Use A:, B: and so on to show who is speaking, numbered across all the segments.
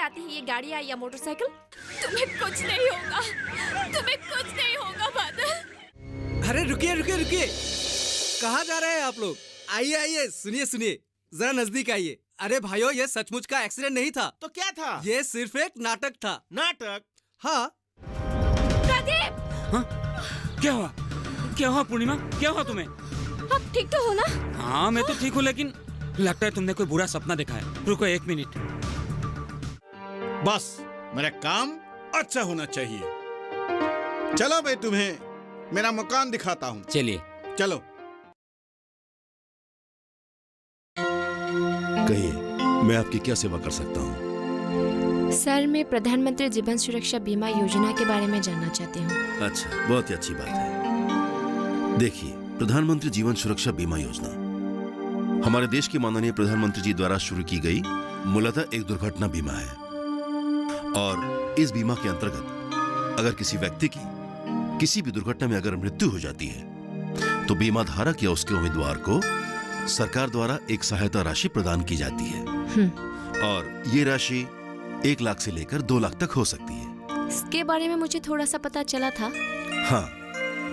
A: से आती है ये गाड़ियाँ या मोटरसाइकिल। तुम्हें कुछ नहीं होगा, तुम्हें कुछ नहीं होगा बादल।
B: अरे रुकिए रुकिए रुकिए, कहाँ जा रहे हैं आप लोग? आइए आइए, सुनिए सुनिए, जरा नजदीक आइए। अरे भाइयों, ये सचमुच का एक्सीडेंट नहीं था।
C: तो क्या था?
B: ये सिर्फ एक नाटक था।
C: नाटक?
B: हाँ।
A: प्रदीप!
D: हाँ? क्या हुआ? क्या हुआ पूर्णिमा? क्या हुआ तुम्हें?
A: आप ठीक तो हो ना?
D: हाँ मैं तो ठीक हूँ, लेकिन लगता है तुमने कोई बुरा सपना देखा है। रुको 1 मिनट।
C: बस मेरा काम अच्छा होना चाहिए। चलो मैं तुम्हें मेरा मकान दिखाता हूँ।
D: चलिए।
C: चलो।
E: कहिए, मैं आपकी क्या सेवा कर सकता हूँ?
A: सर, मैं प्रधानमंत्री जीवन सुरक्षा बीमा योजना के बारे में जानना चाहती हूँ।
E: अच्छा, बहुत ही अच्छी बात है। देखिए, प्रधानमंत्री जीवन सुरक्षा बीमा योजना हमारे देश के माननीय प्रधानमंत्री जी द्वारा शुरू की गई मूलतः एक दुर्घटना बीमा है। और इस बीमा के अंतर्गत अगर किसी व्यक्ति की किसी भी दुर्घटना में अगर मृत्यु हो जाती है तो बीमा धारक या उसके उम्मीदवार को सरकार द्वारा एक सहायता राशि प्रदान की जाती है। और ये राशि 1 लाख से लेकर 2 लाख तक हो सकती है।
A: इसके बारे में मुझे थोड़ा सा पता चला था।
E: हाँ,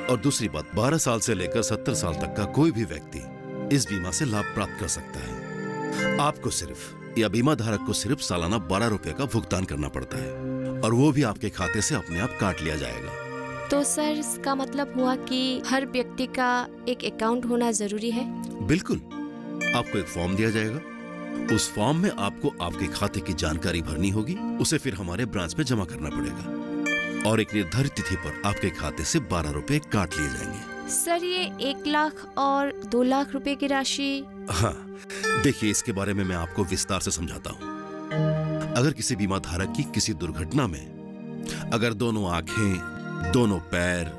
E: और दूसरी बात, 12 साल से लेकर 70 साल तक का कोई भी व्यक्ति इस बीमा से लाभ प्राप्त कर सकता है। आपको सिर्फ या बीमा धारक को सिर्फ सालाना 12 रुपए का भुगतान करना पड़ता है, और वो भी आपके खाते से अपने आप काट लिया जाएगा।
A: तो सर, इसका मतलब हुआ कि हर व्यक्ति का एक अकाउंट होना जरूरी है?
E: बिल्कुल। आपको एक फॉर्म दिया जाएगा। उस फॉर्म में आपको आपके खाते की जानकारी भरनी होगी। उसे फिर हमारे ब्रांच में जमा करना पड़ेगा, और एक निर्धारित तिथि पर आपके खाते से 12 रुपए काट लिए जाएंगे।
A: सर, ये 1 लाख और 2 लाख रुपए की राशि?
E: हाँ, देखिए, इसके बारे में मैं आपको विस्तार से समझाता हूँ। अगर किसी बीमा धारक की किसी दुर्घटना में अगर दोनों आंखें, दोनों पैर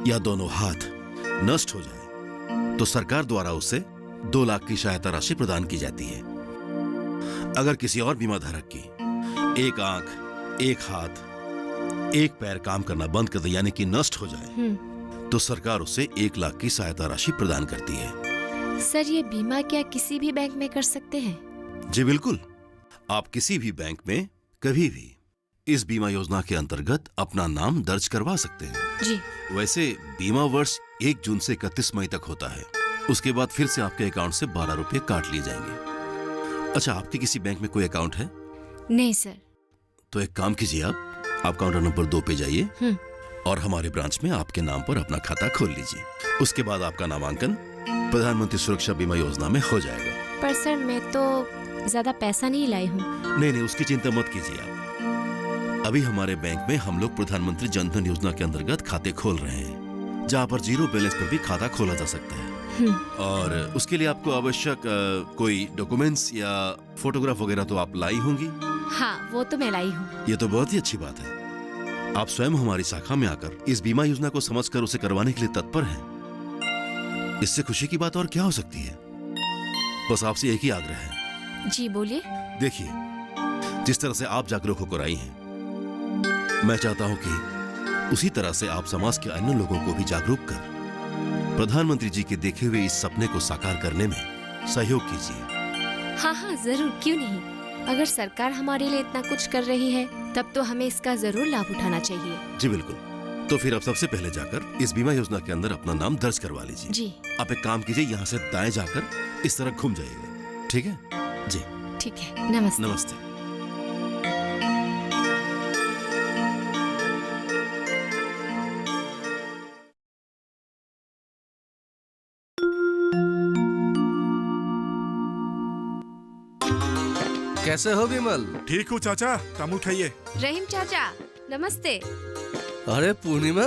E: या दोनों हाथ नष्ट हो जाए तो सरकार द्वारा उसे 2 लाख की सहायता राशि प्रदान की जाती है। अगर किसी और बीमा धारक की 1 आंख, 1 हाथ, 1 पैर काम करना बंद कर दे, यानी कि नष्ट हो जाए, तो सरकार उसे 1 लाख की सहायता राशि प्रदान करती है।
A: सर, ये बीमा क्या किसी भी बैंक में कर सकते हैं?
E: जी बिल्कुल, आप किसी भी बैंक में कभी भी इस बीमा योजना के अंतर्गत अपना नाम दर्ज करवा सकते हैं।
A: जी।
E: वैसे बीमा वर्ष 1 जून से 31 मई तक होता है। उसके बाद फिर से आपके अकाउंट से 12 रुपए काट लिए जाएंगे। अच्छा, आपके किसी बैंक में कोई अकाउंट है?
A: नहीं सर।
E: तो एक काम कीजिए, आप काउंटर नंबर 2 पे जाइए और हमारे ब्रांच में आपके नाम पर अपना खाता खोल लीजिए। उसके बाद आपका नामांकन प्रधानमंत्री सुरक्षा बीमा योजना में हो जाएगा।
A: पर सर, मैं तो ज्यादा पैसा नहीं लाई हूँ।
E: नहीं, उसकी चिंता मत कीजिए आप। अभी हमारे बैंक में हम लोग प्रधानमंत्री जनधन योजना के अंतर्गत खाते खोल रहे हैं, जहाँ पर 0 बैलेंस पर भी खाता खोला जा सकता है। और उसके लिए आपको आवश्यक कोई डॉक्यूमेंट्स या फोटोग्राफ वगैरह तो आप लाई होंगी?
A: हाँ, वो तो मैं लाई हूँ।
E: ये तो बहुत ही अच्छी बात है। आप स्वयं हमारी शाखा में आकर इस बीमा योजना को समझकर उसे करवाने के लिए तत्पर हैं। इससे खुशी की बात और क्या हो सकती है। बस आपसे एक ही आग्रह है।
A: जी बोलिए।
E: देखिए, जिस तरह से आप जागरूक होकर आई हैं, मैं चाहता हूं कि उसी तरह से आप समाज के अन्य लोगों को भी जागरूक कर प्रधानमंत्री जी के देखे हुए इस सपने को साकार करने में सहयोग कीजिए।
A: हाँ हाँ, जरूर, क्यों नहीं। अगर सरकार हमारे लिए इतना कुछ कर रही है तब तो हमें इसका जरूर लाभ उठाना चाहिए।
E: जी बिल्कुल। तो फिर आप सबसे पहले जाकर इस बीमा योजना के अंदर अपना नाम दर्ज करवा लीजिए।
A: जी।
E: आप एक काम कीजिए, यहाँ से दाएं जाकर इस तरह घूम जाइएगा। ठीक है जी?
A: ठीक है। नमस्ते।
E: नमस्ते।
B: कैसे हो विमल?
F: ठीक हूँ चाचा, काम उठाइए।
A: रहीम चाचा, नमस्ते।
B: अरे पूर्णिमा,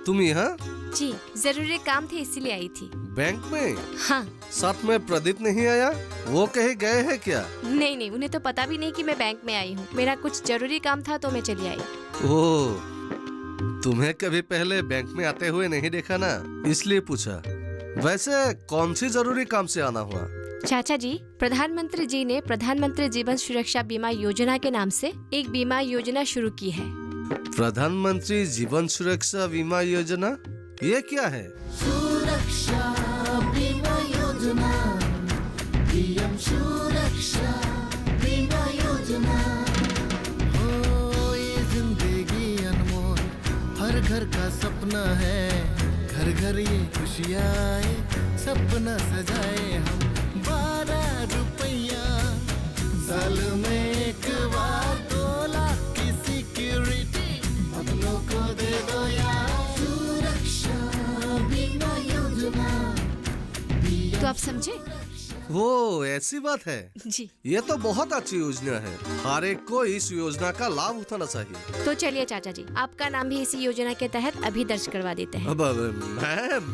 B: तुम यहाँ?
A: जी, जरूरी काम थे इसीलिए आई थी।
B: बैंक में?
A: हाँ।
B: साथ में प्रदीप नहीं आया? वो कहीं गए हैं क्या?
A: नहीं, उन्हें तो पता भी नहीं कि मैं बैंक में आई हूँ। मेरा कुछ जरूरी काम था तो मैं चली आई।
B: ओह, तुम्हें कभी पहले बैंक में आते हुए नहीं देखा ना, इसलिए पूछा। वैसे कौन सी जरूरी काम से आना हुआ?
A: चाचा जी, प्रधानमंत्री जी ने प्रधानमंत्री जीवन सुरक्षा बीमा योजना के नाम से एक बीमा योजना शुरू की है।
B: प्रधानमंत्री जीवन सुरक्षा बीमा योजना, ये क्या है?
G: सुरक्षा बीमा योजना, पीएम सुरक्षा बीमा योजना, घर का सपना है, घर घर ये खुशियाँ आए, सपना सजाए हम। 12 रुपया साल में एक बार, 2 लाख की सिक्योरिटी अपनों को दे दो यार। सुरक्षा बीमा योजना।
A: तो आप समझे?
B: वो ऐसी बात है।
A: जी।
B: ये तो बहुत अच्छी योजना है, हर एक को इस योजना का लाभ उठाना चाहिए।
A: तो चलिए चाचा जी, आपका नाम भी इसी योजना के तहत अभी दर्ज करवा देते हैं।
B: अब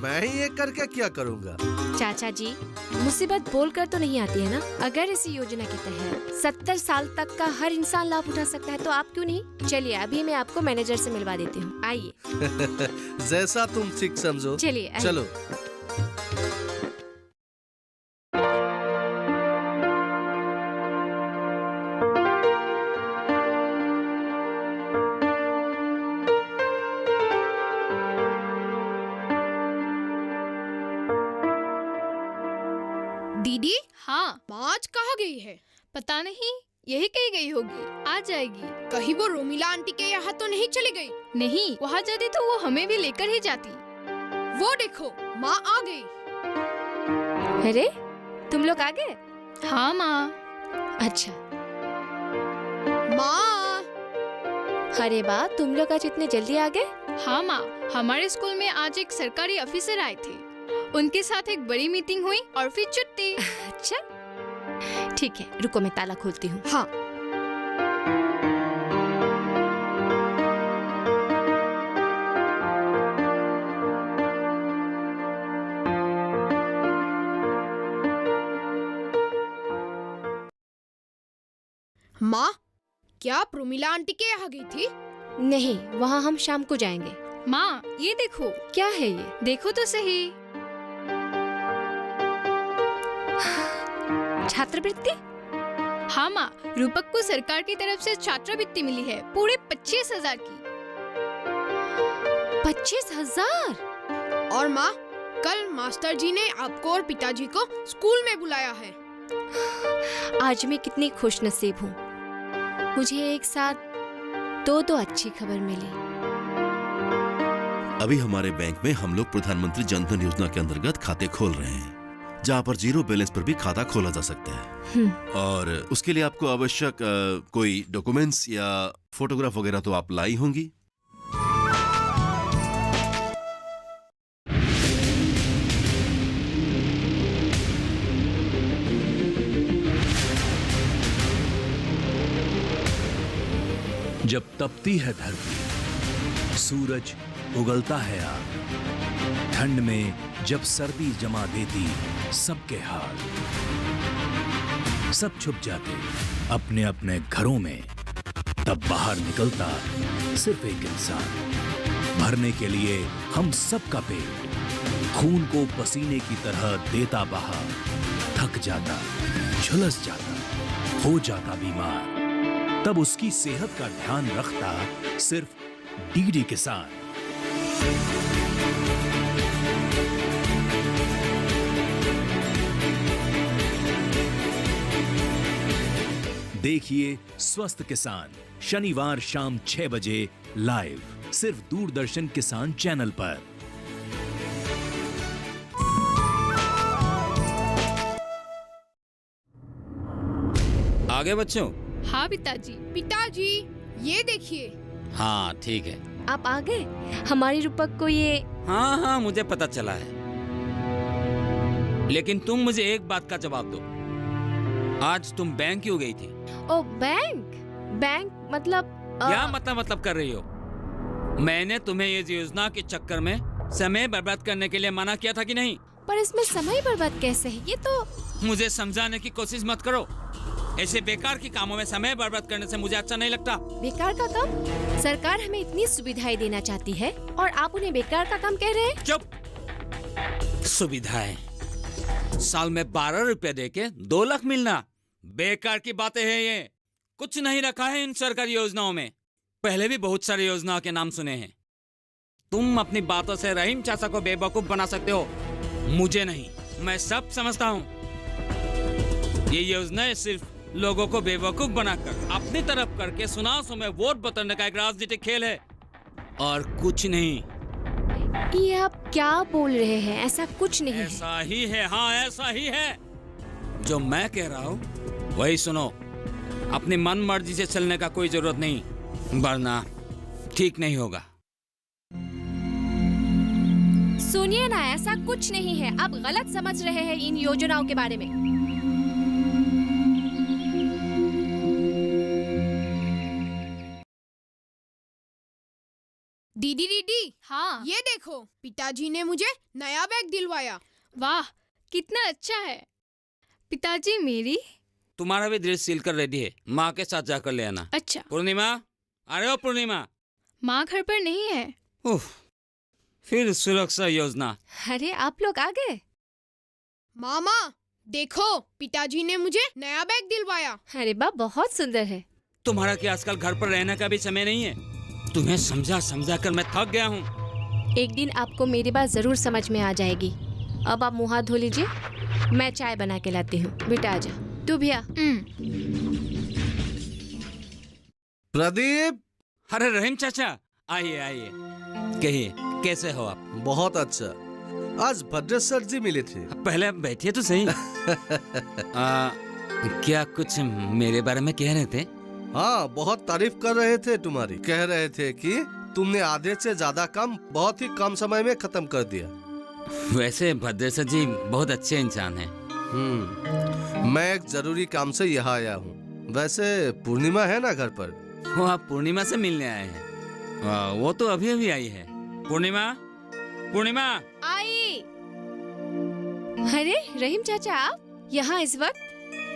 B: मैं ये करके क्या करूँगा?
A: चाचा जी, मुसीबत बोलकर तो नहीं आती है ना। अगर इसी योजना के तहत 70 साल तक का हर इंसान लाभ उठा सकता है तो आप क्यों नहीं? चलिए अभी मैं आपको मैनेजर से मिलवा देती हूँ, आइए।
B: जैसा तुम ठीक समझो।
A: चलिए आइए।
B: चलो।
H: दीदी,
I: हाँ,
H: माँ आज कहाँ गई है?
I: पता नहीं, यही कहीं गई होगी, आ जाएगी।
H: कहीं वो रोमिला आंटी के यहाँ तो नहीं चली गई?
I: नहीं, वहाँ जाती तो वो हमें भी लेकर ही जाती।
H: वो देखो, माँ आ गई।
A: अरे तुम लोग आ गए?
I: हाँ माँ।
A: अच्छा।
H: माँ।
A: अरे वाह, तुम लोग आज इतने जल्दी आ गए?
I: हाँ माँ, हमारे स्कूल में आज एक सरकारी ऑफिसर आए थे, उनके साथ एक बड़ी मीटिंग हुई और फिर छुट्टी।
A: अच्छा ठीक है, रुको मैं ताला खोलती हूँ।
H: हाँ। माँ, क्या आप रोमिला आंटी के यहाँ गई थी?
A: नहीं, वहाँ हम शाम को जाएंगे।
I: माँ, ये देखो।
A: क्या है ये?
I: देखो तो सही।
A: छात्रवृत्ति?
I: हाँ माँ, रूपक को सरकार की तरफ से छात्रवृत्ति मिली है, पूरे 25,000 की।
A: 25,000?
H: और माँ, कल मास्टर जी ने आपको और पिताजी को स्कूल में बुलाया है।
A: आज मैं कितनी खुशनसीब हूँ, मुझे एक साथ दो अच्छी खबर मिली।
E: अभी हमारे बैंक में हम लोग प्रधानमंत्री जन धन योजना के अंतर्गत खाते खोल रहे हैं, जहाँ पर 0 बैलेंस पर भी खाता खोला जा सकता है। और उसके लिए आपको आवश्यक कोई डॉक्यूमेंट्स या फोटोग्राफ वगैरह तो आप लाई होंगी।
J: जब तपती है धरती, सूरज उगलता है आग, ठंड में जब सर्दी जमा देती सबके हाल, सब छुप जाते अपने अपने घरों में, तब बाहर निकलता सिर्फ एक इंसान, भरने के लिए हम सबका पेट, खून को पसीने की तरह देता बहा, थक जाता, झुलस जाता, हो जाता बीमार, तब उसकी सेहत का ध्यान रखता सिर्फ डीडी किसान। देखिए स्वस्थ किसान शनिवार शाम 6 बजे लाइव, सिर्फ दूरदर्शन किसान चैनल पर।
D: आगे बच्चों।
I: हाँ पिताजी।
H: पिताजी, ये देखिए।
D: हाँ ठीक है।
A: आप आ गए? हमारी रूपक को ये।
D: हाँ हाँ मुझे पता चला है, लेकिन तुम मुझे एक बात का जवाब दो, आज तुम बैंक क्यों गई थी?
A: ओ बैंक? बैंक मतलब
D: क्या मतलब कर रही हो? मैंने तुम्हें इस योजना के चक्कर में समय बर्बाद करने के लिए मना किया था कि नहीं?
A: पर इसमें समय बर्बाद कैसे है? ये तो
D: मुझे समझाने की कोशिश मत करो, ऐसे बेकार के कामों में समय बर्बाद करने से मुझे अच्छा नहीं लगता।
A: बेकार का काम? सरकार हमें इतनी सुविधाएं देना चाहती है और आप उन्हें बेकार का काम कह रहे हैं?
D: चुप। सुविधाएं? साल में 12 रुपए देके 2 लाख मिलना, बेकार की बातें हैं ये। कुछ नहीं रखा है इन सरकारी योजनाओं में। पहले भी बहुत सारी योजनाओं के नाम सुने हैं। तुम अपनी बातों से रहीम चाचा को बेवकूफ बना सकते हो, मुझे नहीं। मैं सब समझता हूँ। ये योजनाएं सिर्फ लोगों को बेवकूफ बनाकर अपनी तरफ करके सुनासु में वोट बटोरने का एक राजनीतिक खेल है। और कुछ नहीं।
A: ये आप क्या बोल रहे हैं? ऐसा कुछ नहीं है।
D: ऐसा ही है, हाँ ऐसा ही है। जो मैं कह रहा हूँ वही सुनो। अपनी मन मर्जी से चलने का कोई जरूरत नहीं, वरना ठीक नहीं होगा।
A: सुनिए ना, ऐसा कुछ नहीं है। आप गलत समझ रहे हैं इन योजनाओं के बारे में।
H: दीदी दीदी,
I: हाँ।
H: ये देखो, पिताजी ने मुझे नया बैग दिलवाया।
I: वाह, कितना अच्छा है। पिताजी मेरी।
D: तुम्हारा भी ड्रेस सिल कर रेडी है, माँ के साथ जाकर ले आना।
I: अच्छा।
D: पूर्णिमा, अरे ओ पूर्णिमा।
I: माँ घर पर नहीं है।
D: उफ, फिर सुरक्षा योजना।
A: अरे आप लोग आ गए।
H: मामा देखो, पिताजी ने मुझे नया बैग दिलवाया।
A: अरे बा, बहुत सुंदर है।
D: तुम्हारा क्या आजकल घर पर रहने का भी समय नहीं है? तुम्हें समझा समझा कर मैं थक गया हूँ।
A: एक दिन आपको मेरी बात जरूर समझ में आ जाएगी। अब आप मुँह हाथ धो लीजिए, मैं चाय बना के लाती हूँ। बेटा आजा, तू भी आ।
B: प्रदीप।
D: अरे रहीम चाचा, आइए आइए। कहिए, कैसे हो आप?
B: बहुत अच्छा। आज भद्रेश्वर जी मिले थे।
D: पहले आप बैठिए तो सही। क्या कुछ मेरे बारे में कह रहे थे?
B: हाँ, बहुत तारीफ कर रहे थे तुम्हारी। कह रहे थे कि तुमने आधे से ज्यादा काम बहुत ही कम समय में खत्म कर दिया।
D: वैसे भद्रेश्वर जी बहुत अच्छे इंसान हैं।
B: मैं एक जरूरी काम से यहाँ आया हूँ। वैसे पूर्णिमा है ना घर पर?
D: वो आप पूर्णिमा से मिलने आए हैं? वो तो अभी अभी आई है। पूर्णिमा, पूर्णिमा।
A: आई। अरे रहीम चाचा, आप यहाँ इस वक्त?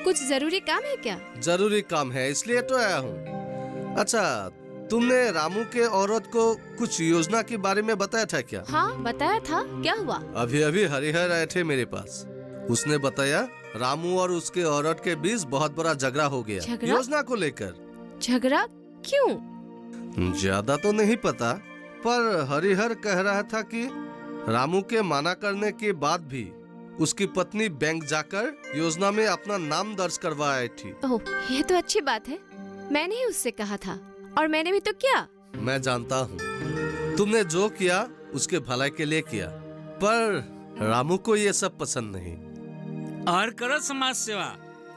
A: कुछ जरूरी काम है क्या?
B: जरूरी काम है, इसलिए तो आया हूँ। अच्छा, तुमने रामू के औरत को कुछ योजना के बारे में बताया था क्या?
A: हाँ बताया था, क्या हुआ?
B: अभी अभी हरिहर आए थे मेरे पास। उसने बताया रामू और उसके औरत के बीच बहुत बड़ा झगड़ा हो गया।
A: झगड़ा?
B: योजना को लेकर।
A: झगड़ा क्यों?
B: ज्यादा तो नहीं पता, पर हरिहर कह रहा था कि रामू के मना करने के बाद भी उसकी पत्नी बैंक जाकर योजना में अपना नाम दर्ज करवा आई थी।
A: ओह, ये तो अच्छी बात है। मैंने ही उससे कहा था और मैंने भी तो किया।
B: मैं जानता हूँ, तुमने जो किया उसके भलाई के लिए किया, पर रामू को ये सब पसंद नहीं।
D: और करो समाज सेवा।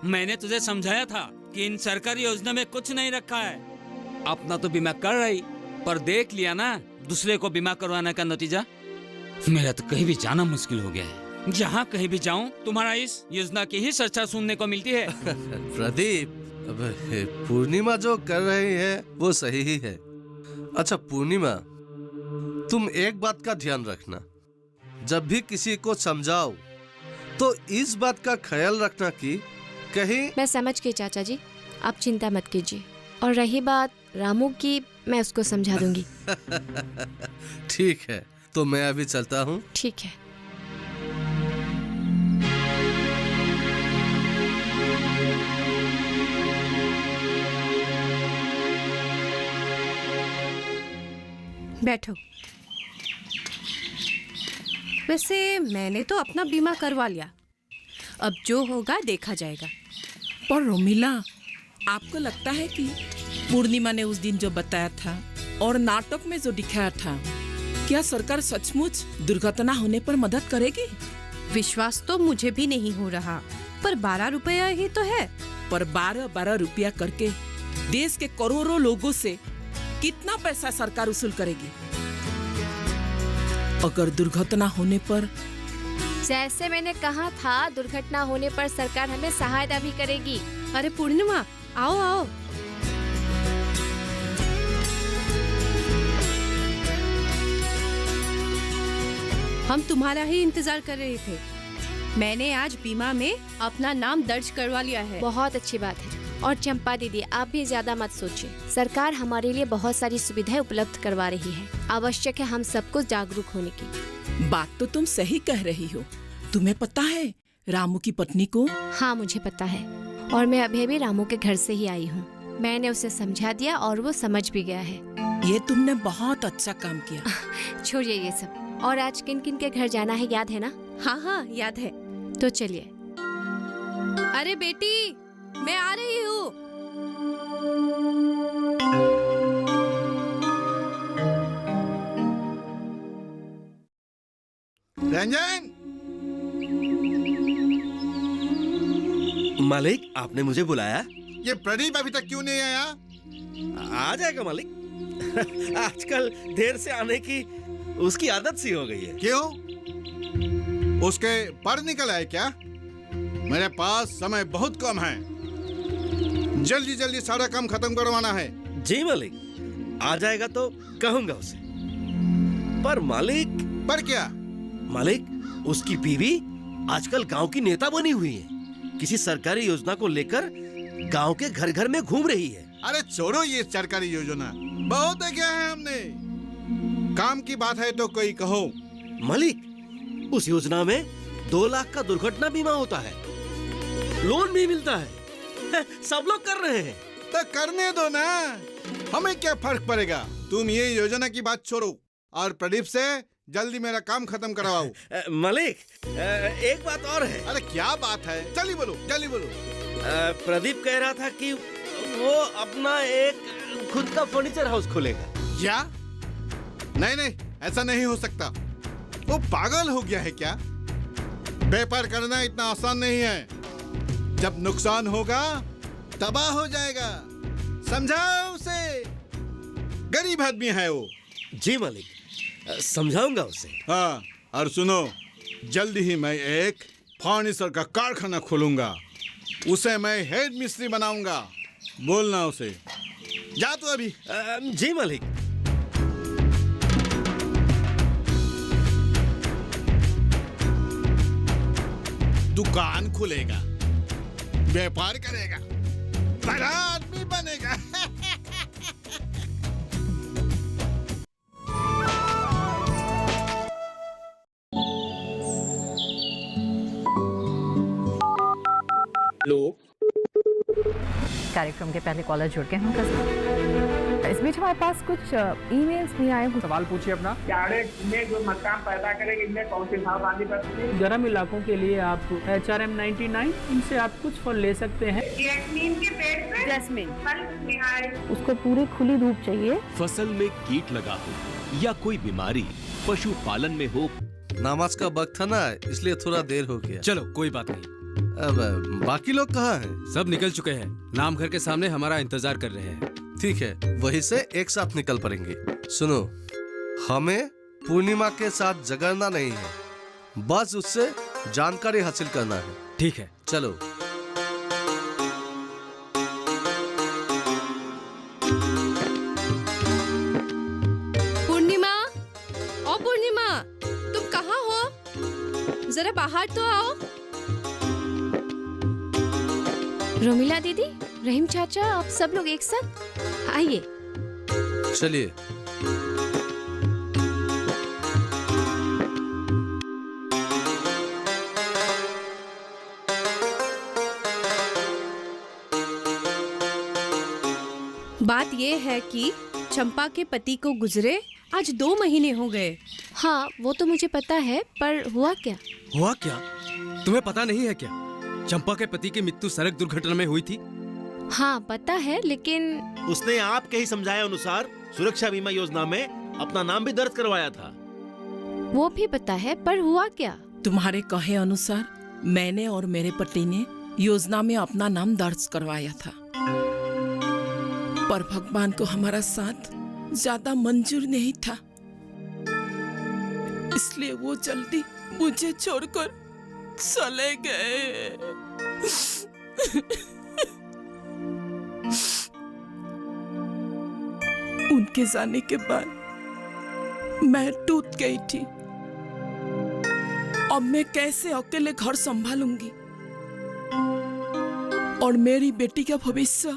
D: मैंने तुझे समझाया था कि इन सरकारी योजना में कुछ नहीं रखा है। अपना तो बीमा कर रही, पर देख लिया ना दूसरे को बीमा करवाने का नतीजा। मेरा तो कहीं भी जाना मुश्किल हो गया है। जहाँ कहीं भी जाऊँ तुम्हारा इस योजना की ही चर्चा सुनने को मिलती है।
B: प्रदीप, पूर्णिमा जो कर रही है वो सही ही है। अच्छा पूर्णिमा, तुम एक बात का ध्यान रखना, जब भी किसी को समझाओ तो इस बात का ख्याल रखना कि कहीं।
A: मैं समझ गई चाचा जी, आप चिंता मत कीजिए। और रही बात रामू की, मैं उसको समझा दूंगी।
B: ठीक है, तो मैं अभी चलता हूँ।
A: ठीक है।
K: बैठो। वैसे मैंने तो अपना बीमा करवा लिया, अब जो होगा देखा जाएगा।
L: पर रोमिला, आपको लगता है कि पूर्णिमा ने उस दिन जो बताया था और नाटक में जो दिखाया था, क्या सरकार सचमुच दुर्घटना होने पर मदद करेगी?
K: विश्वास तो मुझे भी नहीं हो रहा, पर 12 रुपया ही तो है।
L: पर 12 रुपया करके देश के करोड़ों लोगों से कितना पैसा सरकार वसूल करेगी? अगर दुर्घटना होने पर?
A: जैसे मैंने कहा था, दुर्घटना होने पर सरकार हमें सहायता भी करेगी।
K: अरे पूर्णिमा, आओ आओ। हम तुम्हारा ही इंतजार कर रहे थे। मैंने आज बीमा में अपना नाम दर्ज करवा लिया है।
A: बहुत अच्छी बात है। और चंपा दीदी, आप भी ज्यादा मत सोचिए। सरकार हमारे लिए बहुत सारी सुविधाएं उपलब्ध करवा रही है। आवश्यक है हम सबको जागरूक होने की।
L: बात तो तुम सही कह रही हो। तुम्हें पता है रामू की पत्नी को?
A: हाँ मुझे पता है, और मैं अभी अभी रामू के घर से ही आई हूँ। मैंने उसे समझा दिया और वो समझ भी गया है।
L: ये तुमने बहुत अच्छा काम किया।
A: छोड़िए ये सब। और आज किन किन के घर जाना है याद है ना?
K: हाँ हाँ याद है।
A: तो चलिए।
K: अरे बेटी, मैं आ रही हूँ।
C: रंजन,
E: मालिक आपने मुझे बुलाया?
C: ये प्रदीप अभी तक क्यों नहीं आया?
E: आ जाएगा मालिक। आजकल देर से आने की उसकी आदत सी हो गई है।
C: क्यों? उसके पर निकल आए क्या? मेरे पास समय बहुत कम है, जल्दी जल्दी सारा काम खत्म करवाना है।
E: जी मालिक, आ जाएगा तो कहूंगा उसे। पर मालिक।
C: पर क्या?
E: मालिक, उसकी बीवी आजकल गांव की नेता बनी हुई है। किसी सरकारी योजना को लेकर गांव के घर घर में घूम रही है।
C: अरे छोड़ो ये सरकारी योजना, बहुत देखा है हमने। काम की बात है तो कोई कहो।
E: मालिक, उस योजना में 2 लाख का दुर्घटना बीमा होता है, लोन भी मिलता है। सब लोग कर रहे हैं।
C: तो करने दो ना, हमें क्या फर्क पड़ेगा। तुम ये योजना की बात छोड़ो और प्रदीप से जल्दी मेरा काम खत्म करवाओ।
E: मालिक, एक बात और है।
C: अरे क्या बात है? जल्दी बोलो, जल्दी बोलो।
E: प्रदीप कह रहा था कि वो अपना एक खुद का फर्नीचर हाउस खोलेगा।
C: क्या? नहीं नहीं, ऐसा नहीं हो सकता। वो पागल हो गया है क्या? व्यापार करना इतना आसान नहीं है। जब नुकसान होगा तबाह हो जाएगा। समझाओ उसे, गरीब आदमी है वो।
E: जी मालिक, समझाऊंगा उसे।
C: हाँ, और सुनो, जल्दी ही मैं एक फर्नीचर का कारखाना खोलूंगा। उसे मैं हेड मिस्त्री बनाऊंगा। बोलना उसे। जा तू अभी।
E: जी मालिक।
C: दुकान खुलेगा, व्यापार करेगा, बड़ा आदमी बनेगा।
M: लोग कार्यक्रम के पहले कॉलर जुड़ गए होंगे। इस बीच हमारे पास कुछ ईमेल्स भी आए हैं।
N: सवाल पूछिए अपना। कैडेट में जो मकान पैदा करेंगे, इनमें कौन सी सावधानी बरतनी है? गर्म इलाकों के लिए आप HRM 99 इनसे आप कुछ फल ले सकते हैं।
O: जैस्मीन के पेड़ पे
M: जैस्मीन
O: फल
M: उसको पूरी खुली धूप चाहिए।
J: फसल में कीट लगा हो या कोई बीमारी पशुपालन में हो।
B: नमाज का वक्त था ना, इसलिए थोड़ा देर हो गया।
P: चलो कोई बात नहीं।
B: अब बाकी लोग कहाँ हैं?
P: सब निकल चुके हैं, नाम घर के सामने हमारा इंतजार कर रहे हैं।
B: ठीक है, वहीं से एक साथ निकल पड़ेंगे। सुनो, हमें पूर्णिमा के साथ झगड़ना नहीं है, बस उससे जानकारी हासिल करना है।
P: ठीक है,
B: चलो।
K: पूर्णिमा, ओ पूर्णिमा, तुम कहाँ हो? जरा बाहर तो आओ।
A: रोमिला दीदी, रहीम चाचा, आप सब लोग एक साथ आइए।
B: चलिए।
K: बात ये है कि चंपा के पति को गुजरे आज 2 महीने हो गए।
A: हाँ, वो तो मुझे पता है, पर हुआ क्या?
P: हुआ क्या? तुम्हें पता नहीं है क्या? चंपा के पति की मृत्यु सड़क दुर्घटना में हुई थी।
A: हाँ पता है, लेकिन
E: उसने आपके ही समझाए अनुसार सुरक्षा बीमा योजना में अपना नाम भी दर्ज करवाया था।
A: वो भी पता है, पर हुआ क्या?
L: तुम्हारे कहे अनुसार मैंने और मेरे पति ने योजना में अपना नाम दर्ज करवाया था, पर भगवान को हमारा साथ ज्यादा मंजूर नहीं था, इसलिए वो जल्दी मुझे छोड़कर चले गए। उनके जाने के बाद मैं टूट गई थी। अब मैं कैसे अकेले घर संभालूंगी और मेरी बेटी का भविष्य?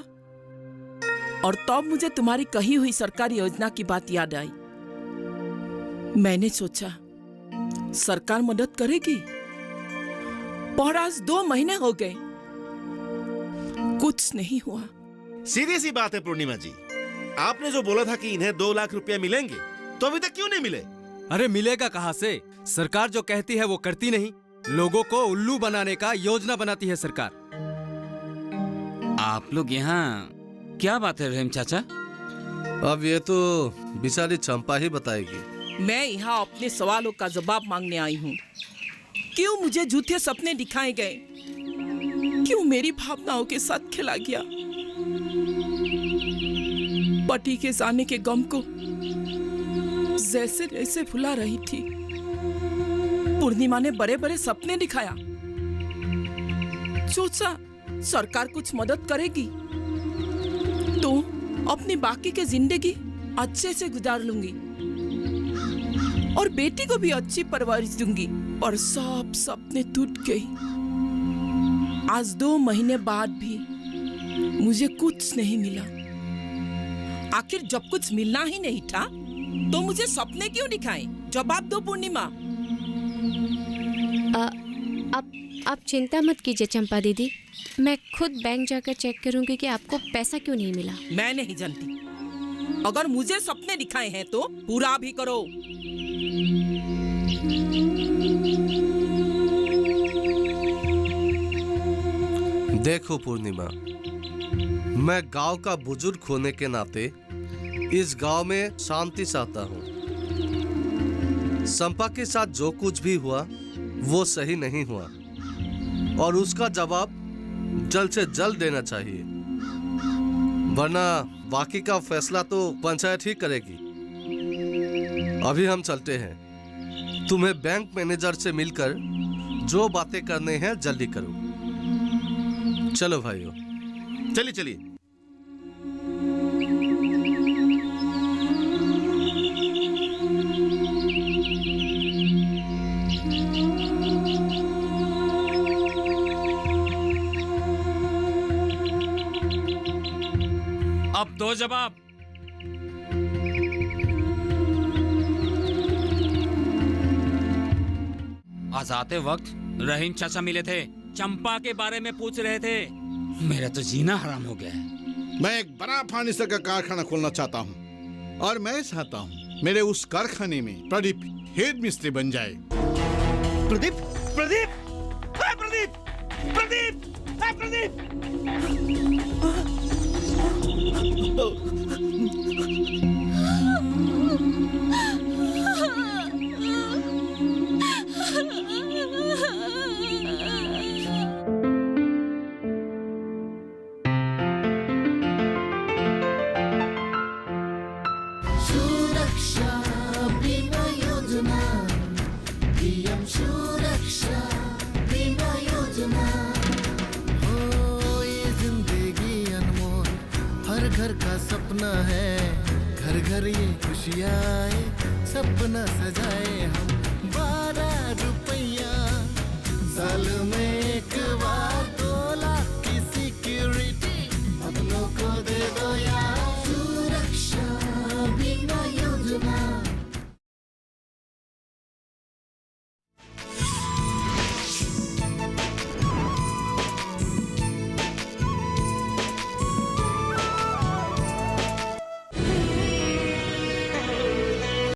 L: और तब मुझे तुम्हारी कही हुई सरकारी योजना की बात याद आई। मैंने सोचा सरकार मदद करेगी, पर आज 2 महीने हो गए, कुछ नहीं हुआ।
E: सीधी सी बात है पूर्णिमा जी, आपने जो बोला था कि इन्हें 2 लाख रुपया मिलेंगे, तो अभी तक क्यों नहीं मिले?
P: अरे मिलेगा कहाँ से? सरकार जो कहती है वो करती नहीं, लोगों को उल्लू बनाने का योजना बनाती है सरकार।
D: आप लोग यहाँ क्या बात है रहीम चाचा?
B: अब ये तो बेचारी चंपा ही बताएगी।
L: मैं यहाँ अपने सवालों का जवाब मांगने आई हूँ। क्यों मुझे झूठे सपने दिखाए गए? क्यों मेरी भावनाओं के साथ खेला गया? पति के जाने के गम को जैसे जैसे भुला रही थी, पूर्णिमा ने बड़े बड़े सपने दिखाया। सोचा सरकार कुछ मदद करेगी तो अपनी बाकी की जिंदगी अच्छे से गुजार लूंगी और बेटी को भी अच्छी परवरिश दूंगी। पर सब सपने टूट गई। आज 2 महीने बाद भी मुझे कुछ नहीं मिला। आखिर जब कुछ मिलना ही नहीं था तो मुझे सपने क्यों दिखाएं? जवाब दो पूर्णिमा।
A: आप चिंता मत कीजिए चंपा दीदी, मैं खुद बैंक जाकर चेक करूंगी कि आपको पैसा क्यों नहीं मिला।
L: मैं नहीं जानती। अगर मुझे सपने दिखाए हैं तो पूरा भी करो।
B: देखो पूर्णिमा, मैं गांव का बुजुर्ग होने के नाते इस गांव में शांति चाहता हूँ। संपा के साथ जो कुछ भी हुआ वो सही नहीं हुआ और उसका जवाब जल्द से जल्द देना चाहिए, वरना बाकी का फैसला तो पंचायत ही करेगी। अभी हम चलते हैं। तुम्हें बैंक मैनेजर से मिलकर जो बातें करने हैं जल्दी करो। चलो भाइयों,
E: चलिए चलिए।
D: अब दो जवाब। आज आते वक्त रहीम चाचा मिले थे, चंपा के बारे में पूछ रहे थे। मेरा तो जीना हराम हो गया है।
C: मैं एक बड़ा फर्नीचर का कारखाना खोलना चाहता हूँ और मैं चाहता हूँ मेरे उस कारखाने में प्रदीप हेड मिस्त्री बन जाए।
P: प्रदीप, प्रदीप, प्रदीप, प्रदीप, प्रदीप।
G: सुरक्षा बीमा योजना, पीएम सुरक्षा बीमा योजना। हो ये जिंदगी अनमोल, हर घर का सपना है, घर घर ये खुशियाँ आए, सपना सजाए हम। 12 रुपए